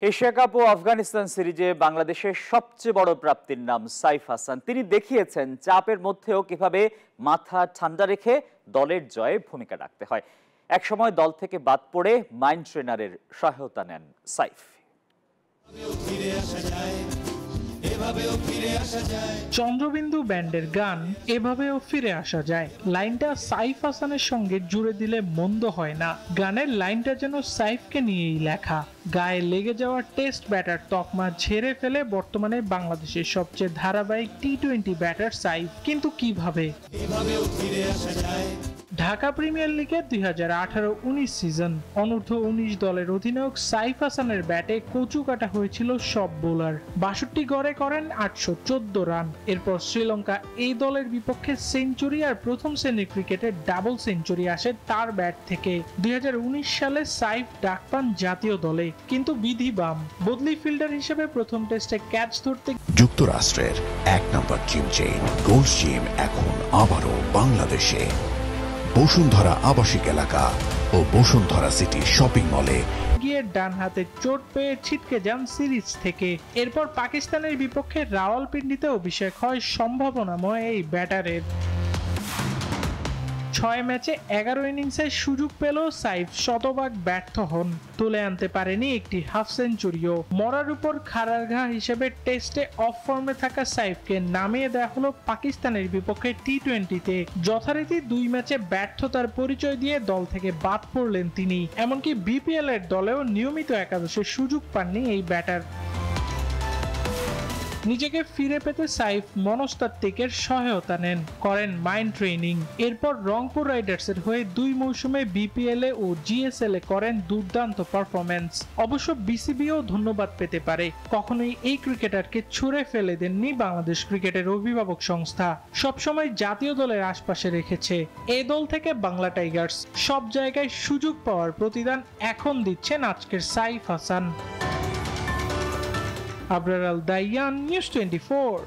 Asia cup ও আফগানিস্তান সিরিজে বাংলাদেশের সবচেয়ে বড় প্রাপ্তির নাম সাইফ হাসান। তিনি দেখিয়েছেন চাপের মধ্যেও কিভাবে মাথা ঠান্ডা রেখে দলের জয়ে ভূমিকা রাখতে হয়। একসময় দল থেকে বাদ পড়ে মাইন্ড ট্রেনারের সহায়তা নেন সাইফ। চন্দ্রবিন্দু ব্যান্ডের গান এভাবেও ফিরে আসা যায় লাইনটা সাইফ হাসানের সঙ্গে জুড়ে দিলে মন্দ হয় না। গানের লাইনটা যেন সাইফকে নিয়েই লেখা। গায়ে লেগে যাওয়া টেস্ট ব্যাটার তকমা ঝেড়ে ফেলে বর্তমানে বাংলাদেশের সবচেয়ে ধারাবাহিক টি-20 ব্যাটার সাইফ। কিন্তু কিভাবে? ঢাকা প্রিমিয়ার লিগের 2018-19 সিজন অনূর্ধ্ব-19 দলের অধিনায়ক সাইফ হাসানের ব্যাটে কচু কাটা হয়েছিল সব বোলার। 62 গড়ে করেন 814 রান। এরপর শ্রীলঙ্কা এই দলের বিপক্ষে সেঞ্চুরি আর প্রথম শ্রেণীর ক্রিকেটে ডাবল সেঞ্চুরি আসে তার ব্যাট থেকে। 2019 সালে সাইফ ডাক পান জাতীয় দলে, কিন্তু বিধি বাম। বদলি ফিল্ডার হিসেবে প্রথম টেস্টে ক্যাচ ধরতে যুক্তরাষ্ট্রের এক নম্বর জিম চেইন গোল্ড জিম এখন আবারও বাংলাদেশে। বসুন্ধরা আবাসিক এলাকা ও বসুন্ধরা সিটি শপিং মলে গিয়ে ডান হাতে চোট পেয়ে ছিটকে যান সিরিজ থেকে। এরপর পাকিস্তানের বিপক্ষে রাওয়ালপিন্ডিতে অভিষেক হয় সম্ভাবনাময় এই ব্যাটারের। 6 ম্যাচে 11 ইনিংসে সুযোগ পেল সাইফ শতভাগ ব্যর্থ হন। তুলে আনতে পারেনি একটি হাফ সেঞ্চুরিও। মরার উপর খাড়ার ঘা হিসেবে টেস্টে অফ ফর্মে থাকা সাইফকে নামিয়ে দেওয়া হলো পাকিস্তানের বিপক্ষে টি-20-তে। যথারীতি 2 ম্যাচে ব্যর্থতার পরিচয় দিয়ে দল থেকে বাদ পড়লেন তিনি। এমনকি বিপিএল এর দলেও নিয়মিত একাদশে সুযোগ পাননি এই ব্যাটার। নিজেকে ফিরে পেতে সাইফ মনস্তাত্ত্বিকের সহায়তা নেন, করেন মাইন্ড ট্রেনিং। এরপর রংপুর রাইডার্সের হয়ে 2 মৌসুমে বিপিএল এ ও জিএসএল এ করেন দুর্দান্ত পারফরম্যান্স। অবশ্য বিসিবিও ধন্যবাদ পেতে পারে। কখনোই এই ক্রিকেটারকে ছুঁড়ে ফেলে দেননি বাংলাদেশ ক্রিকেটের অভিভাবক সংস্থা। সবসময় জাতীয় দলের আশপাশে রেখেছে। এই দল থেকে বাংলা টাইগার্স সব জায়গায় সুযোগ পাওয়ার প্রতিদান এখন দিচ্ছেন আজকের সাইফ হাসান। আবরার আল দাইয়ান, নিউজ 24।